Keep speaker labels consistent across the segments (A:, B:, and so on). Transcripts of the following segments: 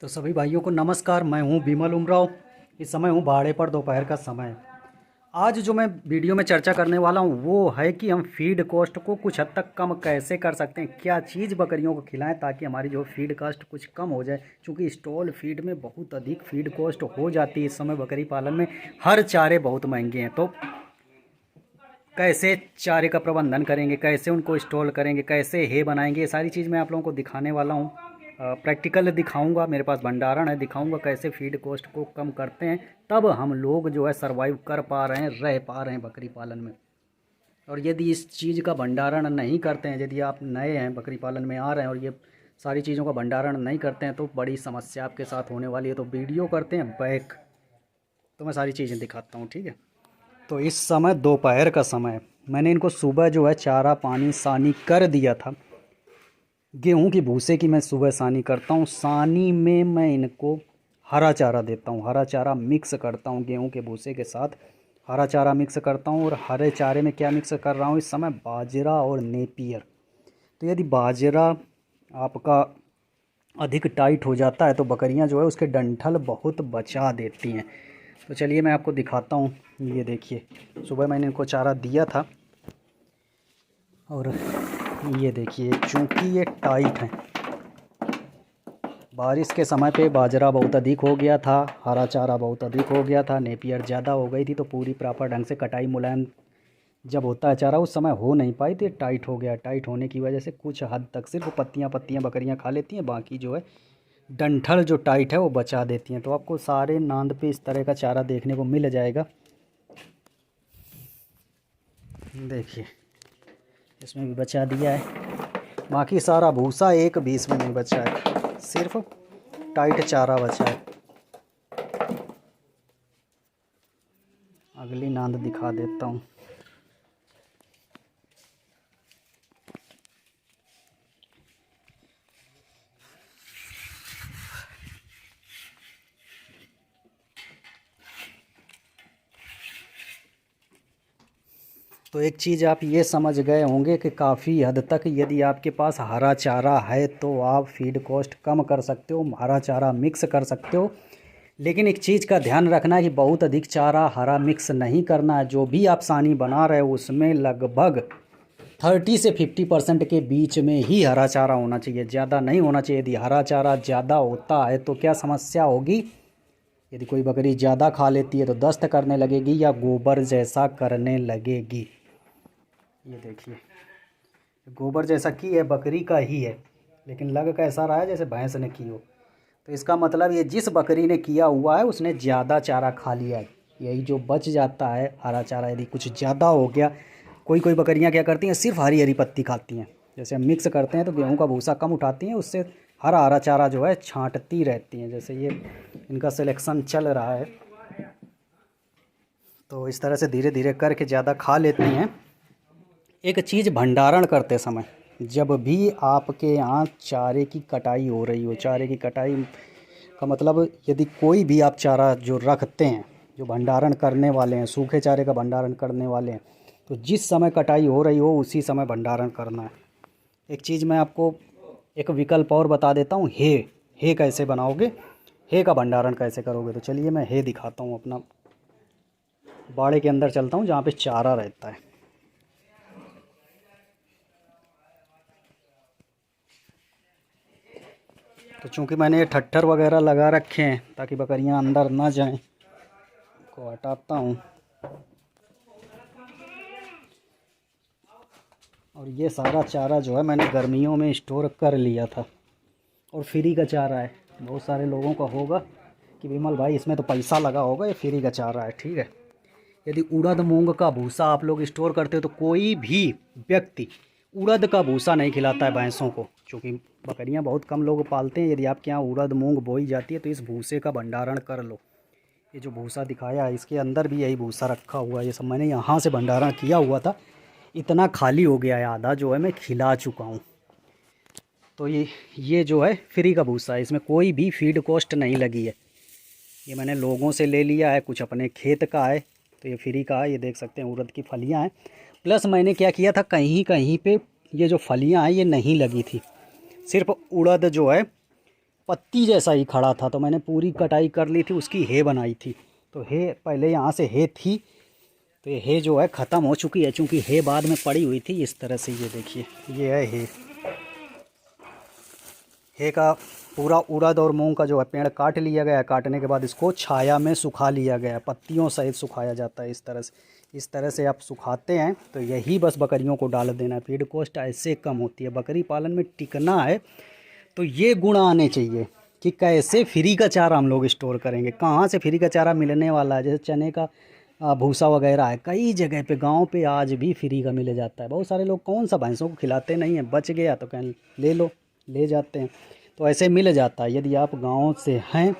A: तो सभी भाइयों को नमस्कार। मैं हूं विमल उमराव। इस समय हूं भाड़े पर, दोपहर का समय। आज जो मैं वीडियो में चर्चा करने वाला हूं वो है कि हम फीड कॉस्ट को कुछ हद तक कम कैसे कर सकते हैं, क्या चीज़ बकरियों को खिलाएं ताकि हमारी जो फीड कॉस्ट कुछ कम हो जाए। क्योंकि स्टॉल फीड में बहुत अधिक फीड कॉस्ट हो जाती है इस समय बकरी पालन में। हर चारे बहुत महंगे हैं, तो कैसे चारे का प्रबंधन करेंगे, कैसे उनको स्टॉल करेंगे, कैसे हे बनाएंगे, ये सारी चीज़ मैं आप लोगों को दिखाने वाला हूँ। प्रैक्टिकल दिखाऊंगा, मेरे पास भंडारण है, दिखाऊंगा कैसे फीड कॉस्ट को कम करते हैं। तब हम लोग जो है सरवाइव कर पा रहे हैं, रह पा रहे हैं बकरी पालन में। और यदि इस चीज़ का भंडारण नहीं करते हैं, यदि आप नए हैं बकरी पालन में आ रहे हैं और ये सारी चीज़ों का भंडारण नहीं करते हैं तो बड़ी समस्या आपके साथ होने वाली है। तो वीडियो करते हैं बैक, तो मैं सारी चीज़ें दिखाता हूँ, ठीक है। तो इस समय दोपहर का समय है। मैंने इनको सुबह जो है चारा पानी सानी कर दिया था। गेहूं की भूसे की मैं सुबह सानी करता हूँ। सानी में मैं इनको हरा चारा देता हूँ, हरा चारा मिक्स करता हूँ गेहूं के भूसे के साथ। हरा चारा मिक्स करता हूँ। और हरे चारे में क्या मिक्स कर रहा हूँ इस समय, बाजरा और नेपियर। तो यदि बाजरा आपका अधिक टाइट हो जाता है तो बकरियां जो है उसके डंठल बहुत बचा देती हैं। तो चलिए मैं आपको दिखाता हूँ। ये देखिए, सुबह मैंने इनको चारा दिया था और ये देखिए, चूँकि ये टाइट है, बारिश के समय पे बाजरा बहुत अधिक हो गया था, हरा चारा बहुत अधिक हो गया था, नेपियर ज़्यादा हो गई थी, तो पूरी प्रॉपर ढंग से कटाई मुलायम जब होता है चारा उस समय हो नहीं पाई, तो टाइट हो गया। टाइट होने की वजह से कुछ हद तक सिर्फ पत्तियाँ पत्तियाँ बकरियाँ खा लेती हैं, बाकी जो है डंठल जो टाइट है वो बचा देती हैं। तो आपको सारे नांद पे इस तरह का चारा देखने को मिल जाएगा। देखिए, इसमें भी बचा दिया है, बाकी सारा भूसा एक भी इसमें नहीं बचा है, सिर्फ टाइट चारा बचा है। अगली नांद दिखा देता हूँ। तो एक चीज़ आप ये समझ गए होंगे कि काफ़ी हद तक यदि आपके पास हरा चारा है तो आप फीड कॉस्ट कम कर सकते हो, हरा चारा मिक्स कर सकते हो। लेकिन एक चीज़ का ध्यान रखना है कि बहुत अधिक चारा हरा मिक्स नहीं करना है। जो भी आप सानी बना रहे हो उसमें लगभग 30 से 50% के बीच में ही हरा चारा होना चाहिए, ज़्यादा नहीं होना चाहिए। यदि हरा चारा ज़्यादा होता है तो क्या समस्या होगी, यदि कोई बकरी ज़्यादा खा लेती है तो दस्त करने लगेगी या गोबर जैसा करने लगेगी। ये देखिए, गोबर जैसा की है, बकरी का ही है, लेकिन लग कैसा रहा है जैसे भैंस ने की हो। तो इसका मतलब ये जिस बकरी ने किया हुआ है उसने ज़्यादा चारा खा लिया है। यही जो बच जाता है हरा चारा, यदि कुछ ज़्यादा हो गया, कोई कोई बकरियां क्या करती हैं, सिर्फ हरी हरी पत्ती खाती हैं। जैसे हम मिक्स करते हैं तो गेहूं का भूसा कम उठाती हैं, उससे हरा हरा चारा जो है छांटती रहती हैं। जैसे ये इनका सिलेक्शन चल रहा है, तो इस तरह से धीरे धीरे करके ज़्यादा खा लेती हैं। एक चीज़ भंडारण करते समय, जब भी आपके यहाँ चारे की कटाई हो रही हो, चारे की कटाई का मतलब यदि कोई भी आप चारा जो रखते हैं, जो भंडारण करने वाले हैं, सूखे चारे का भंडारण करने वाले हैं, तो जिस समय कटाई हो रही हो उसी समय भंडारण करना है। एक चीज़ मैं आपको एक विकल्प और बता देता हूँ, हे कैसे बनाओगे, हे का भंडारण कैसे करोगे। तो चलिए मैं हे दिखाता हूँ। अपना बाड़े के अंदर चलता हूँ जहाँ पे चारा रहता है। तो चूंकि मैंने ये ठट्ठर वगैरह लगा रखे हैं ताकि बकरियां अंदर ना जाएं, को हटाता हूँ। और ये सारा चारा जो है मैंने गर्मियों में स्टोर कर लिया था और फ्री का चारा है। बहुत सारे लोगों का होगा कि विमल भाई इसमें तो पैसा लगा होगा, ये फ्री का चारा है, ठीक है। यदि उड़द मूंग का भूसा आप लोग स्टोर करते हो तो कोई भी व्यक्ति उड़द का भूसा नहीं खिलाता है भैंसों को, क्योंकि बकरियां बहुत कम लोग पालते हैं। यदि आपके यहाँ उड़द मूंग बोई जाती है तो इस भूसे का भंडारण कर लो। ये जो भूसा दिखाया है इसके अंदर भी यही भूसा रखा हुआ है। ये सब मैंने यहाँ से भंडारण किया हुआ था, इतना खाली हो गया है, आधा जो है मैं खिला चुका हूँ। तो ये जो है फ्री का भूसा है, इसमें कोई भी फीड कॉस्ट नहीं लगी है। ये मैंने लोगों से ले लिया है, कुछ अपने खेत का है, तो ये फ्री का है। ये देख सकते हैं उड़द की फलियां हैं। प्लस मैंने क्या किया था, कहीं कहीं पे ये जो फलियां हैं ये नहीं लगी थी, सिर्फ उड़द जो है पत्ती जैसा ही खड़ा था, तो मैंने पूरी कटाई कर ली थी, उसकी हे बनाई थी। तो हे पहले यहाँ से हे थी, तो ये हे जो है ख़त्म हो चुकी है, चूँकि हे बाद में पड़ी हुई थी इस तरह से। ये देखिए, ये है हे का पूरा उड़द और मूंग का जो है पेड़ काट लिया गया है। काटने के बाद इसको छाया में सुखा लिया गया है, पत्तियों सहित सुखाया जाता है इस तरह से। इस तरह से आप सुखाते हैं तो यही बस बकरियों को डाल देना है। फीड कॉस्ट ऐसे कम होती है। बकरी पालन में टिकना है तो ये गुण आने चाहिए कि कैसे फ्री का चारा हम लोग स्टोर करेंगे। कहाँ से फ्री का चारा मिलने वाला है? जैसे चने का भूसा वगैरह है, कई जगह पे गांव पे आज भी फ्री का मिल जाता है। बहुत सारे लोग कौन सा भैंसों को खिलाते नहीं हैं, बच गया तो कहीं ले लो, ले जाते हैं। तो ऐसे मिल जाता है। यदि आप गांव से हैं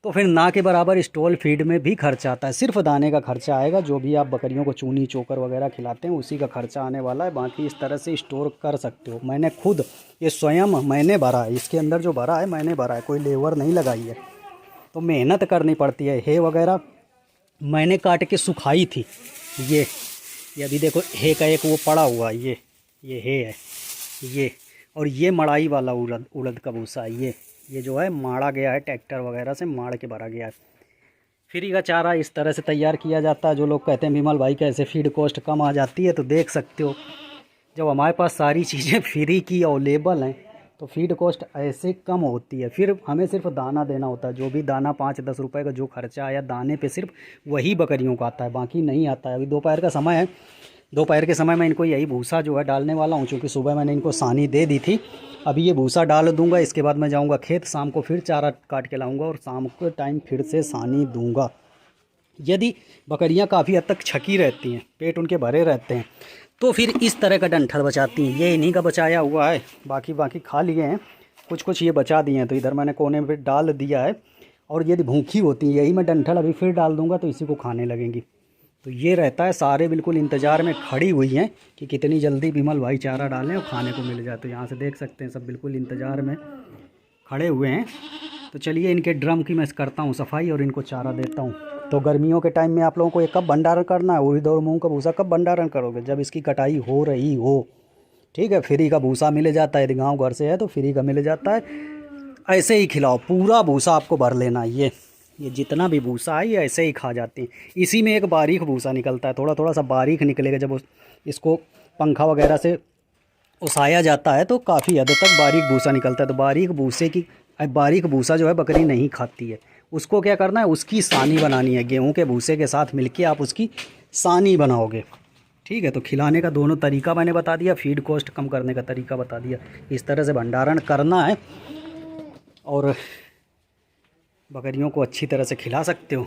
A: तो फिर ना के बराबर स्टॉल फीड में भी खर्चा आता है। सिर्फ दाने का खर्चा आएगा, जो भी आप बकरियों को चूनी चोकर वगैरह खिलाते हैं उसी का खर्चा आने वाला है। बाकी इस तरह से स्टोर कर सकते हो। मैंने खुद ये स्वयं मैंने भरा है, इसके अंदर जो भरा है मैंने भरा है, कोई लेबर नहीं लगाई है। तो मेहनत करनी पड़ती है। हे वगैरह मैंने काट के सुखाई थी। ये अभी देखो हे का एक वो पड़ा हुआ है, ये हे है ये। और ये मड़ाई वाला उड़द का भूसा है। ये जो है माड़ा गया है, ट्रैक्टर वगैरह से माड़ के भरा गया है। फ्री का चारा इस तरह से तैयार किया जाता है। जो लोग कहते हैं विमल भाई कैसे फीड कॉस्ट कम आ जाती है, तो देख सकते हो जब हमारे पास सारी चीज़ें फ्री की अवेलेबल हैं तो फीड कॉस्ट ऐसे कम होती है। फिर हमें सिर्फ दाना देना होता है। जो भी दाना 5-10 रुपए का जो खर्चा आया दाने पे, सिर्फ वही बकरियों का आता है, बाकी नहीं आता है। अभी दोपहर का समय है, दोपहर के समय में इनको यही भूसा जो है डालने वाला हूँ, क्योंकि सुबह मैंने इनको सानी दे दी थी। अभी ये भूसा डाल दूंगा, इसके बाद मैं जाऊँगा खेत, शाम को फिर चारा काट के लाऊँगा और शाम के टाइम फिर से सानी दूँगा। यदि बकरियाँ काफ़ी हद तक छकी रहती हैं, पेट उनके भरे रहते हैं, तो फिर इस तरह का डंठल बचाती हैं। ये इन्हीं का बचाया हुआ है, बाकी खा लिए हैं, कुछ ये बचा दिए हैं, तो इधर मैंने कोने में डाल दिया है। और यदि भूखी होती हैं, यही मैं डंठल अभी फिर डाल दूँगा तो इसी को खाने लगेंगी। तो ये रहता है। सारे बिल्कुल इंतज़ार में खड़ी हुई हैं कि कितनी जल्दी विमल भाई चारा डालें और खाने को मिल जाए। तो यहाँ से देख सकते हैं सब बिल्कुल इंतज़ार में खड़े हुए हैं। तो चलिए इनके ड्रम की मैं करता हूँ सफाई और इनको चारा देता हूँ। तो गर्मियों के टाइम में आप लोगों को ये कब भंडारण करना है? उड़द और मूंग का भूसा कब भंडारण करोगे? जब इसकी कटाई हो रही हो। ठीक है, फ्री का भूसा मिल जाता है। यदि गाँव घर से है तो फ्री का मिल जाता है। ऐसे ही खिलाओ, पूरा भूसा आपको भर लेना है। ये जितना भी भूसा है ये ऐसे ही खा जाती हैं। इसी में एक बारीक भूसा निकलता है, थोड़ा सा बारीक निकलेगा। जब इसको पंखा वगैरह से उसाया जाता है तो काफ़ी हद तक बारीक भूसा निकलता है। तो बारीक भूसा जो है बकरी नहीं खाती है। उसको क्या करना है, उसकी सानी बनानी है। गेहूं के भूसे के साथ मिलके आप उसकी सानी बनाओगे। ठीक है, तो खिलाने का दोनों तरीका मैंने बता दिया, फीड कॉस्ट कम करने का तरीका बता दिया। इस तरह से भंडारण करना है और बकरियों को अच्छी तरह से खिला सकते हो।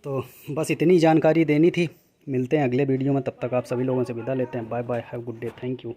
A: तो बस इतनी जानकारी देनी थी। मिलते हैं अगले वीडियो में, तब तक आप सभी लोगों से विदा लेते हैं। Bye bye, have good day, thank you.